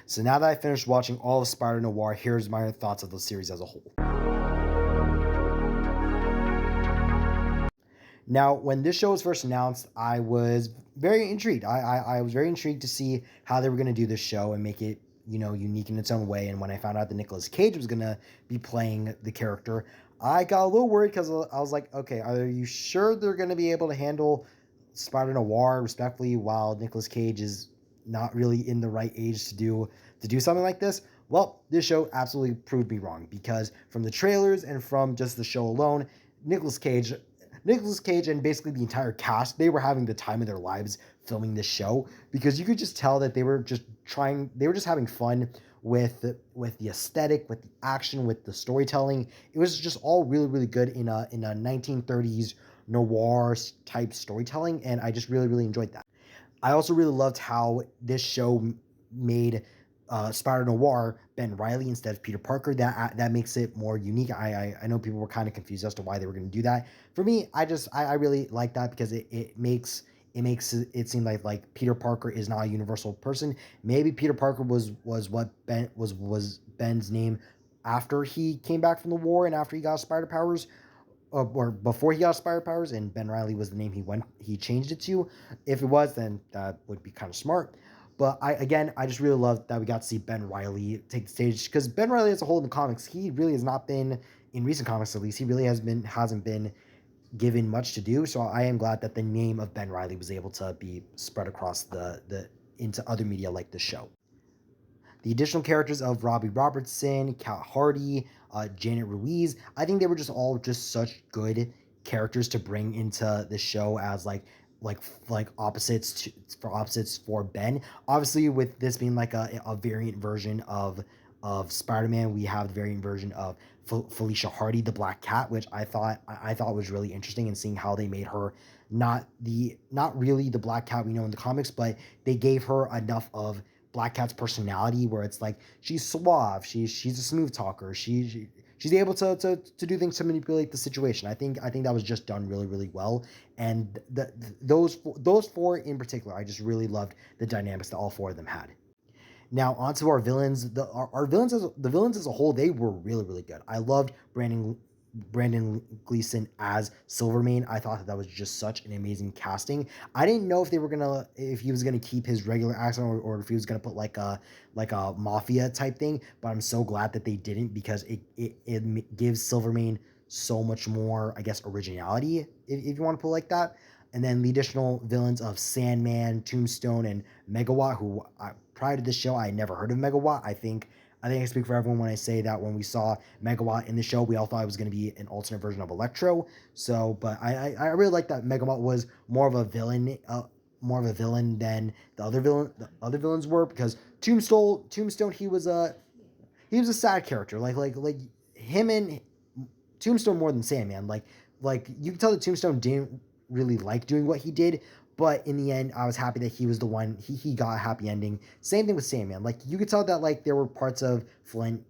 So now that I finished watching all of Spider-Noir, here's my thoughts of the series as a whole. Now, when this show was first announced, I was very intrigued. I was very intrigued to see how they were going to do this show and make it, unique in its own way. And when I found out that Nicolas Cage was going to be playing the character, I got a little worried because I was like, okay, are you sure they're going to be able to handle Spider-Noir respectfully while Nicolas Cage is not really in the right age to do something like this? Well, this show absolutely proved me wrong because from the trailers and from just the show alone, Nicolas Cage Nicolas Cage and basically the entire cast, they were having the time of their lives filming this show because you could just tell that they were just having fun with the aesthetic, with the action, with the storytelling. It was just all really, really good in a 1930s noir type storytelling, and I just really, really enjoyed that. I also really loved how this show made Spider-Noir Ben Riley instead of Peter Parker. That makes it more unique. I know people were kind of confused as to why they were going to do that. For me, I really like that because it seem like Peter Parker is not a universal person. Maybe Peter Parker was what was Ben's name after he came back from the war and after he got spider powers, or before he got spider powers, and Ben Riley was the name he changed it to. If it was, then that would be kind of smart. But I just really love that we got to see Ben Riley take the stage because Ben Riley as a whole in the comics, he really has not been, in recent comics at least, he really hasn't been given much to do. So I am glad that the name of Ben Riley was able to be spread across the into other media like the show. The additional characters of Robbie Robertson, Cat Hardy, Janet Ruiz, I think they were just such good characters to bring into the show as like opposites for Ben. Obviously, with this being like a variant version of Spider-Man, we have the variant version of Felicia Hardy, the Black Cat, which I thought was really interesting, and seeing how they made her not really the Black Cat we know in the comics, but they gave her enough of Black Cat's personality where it's like she's suave, she's a smooth talker, she's able to do things to manipulate the situation. I think that was just done really, really well, and those four in particular, I just really loved the dynamics that all four of them had. Now onto our villains. The villains as a whole, they were really, really good. I loved Brandon Gleeson as Silvermane. I thought that was just such an amazing casting. I didn't know if he was gonna keep his regular accent, or if he was gonna put like a mafia type thing. But I'm so glad that they didn't because it gives Silvermane so much more, I guess, originality, if you want to put it like that. And then the additional villains of Sandman, Tombstone, and Megawatt, who prior to this show I had never heard of Megawatt. I think I speak for everyone when I say that when we saw Megawatt in the show, we all thought it was going to be an alternate version of Electro. So, but I really like that Megawatt was more of a villain than the other villains were, because Tombstone, he was a sad character, like him and Tombstone more than Sandman. Like you can tell that Tombstone didn't really like doing what he did, but in the end, I was happy that he was the one. He got a happy ending. Same thing with Sandman. Like you could tell that like there were parts of Flint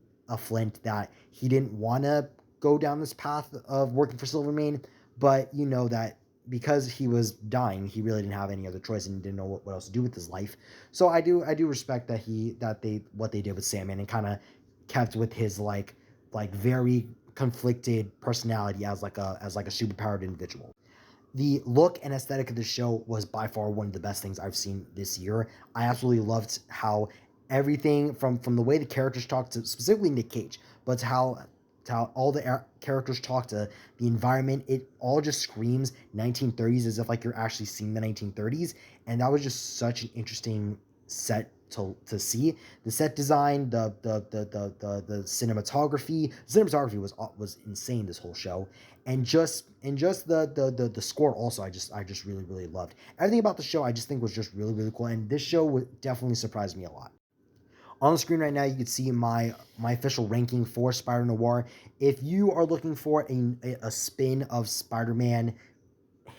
that he didn't want to go down this path of working for Silvermane, but you know that because he was dying, he really didn't have any other choice and didn't know what else to do with his life. So I do respect what they did with Sandman and kind of kept with his like very conflicted personality as like a superpowered individual. The look and aesthetic of the show was by far one of the best things I've seen this year. I absolutely loved how everything from the way the characters talked, to specifically Nick Cage, but to how all the characters talk, to the environment, it all just screams 1930s, as if like you're actually seeing the 1930s, and that was just such an interesting set to see. The set design, the cinematography was insane this whole show, and just the score also, I just really, really loved everything about the show. I just think was just really, really cool, and this show would definitely surprised me a lot. On the screen right now, you can see my official ranking for Spider Noir. If you are looking for a spin of Spider-Man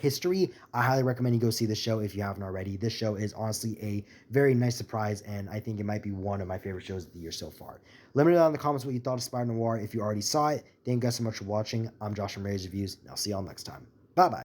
history, I highly recommend you go see this show if you haven't already. This show is honestly a very nice surprise, and I think it might be one of my favorite shows of the year so far. Let me know down in the comments what you thought of Spider Noir if you already saw it. Thank you guys so much for watching. I'm Josh from Ray's Reviews, and I'll see y'all next time. Bye bye.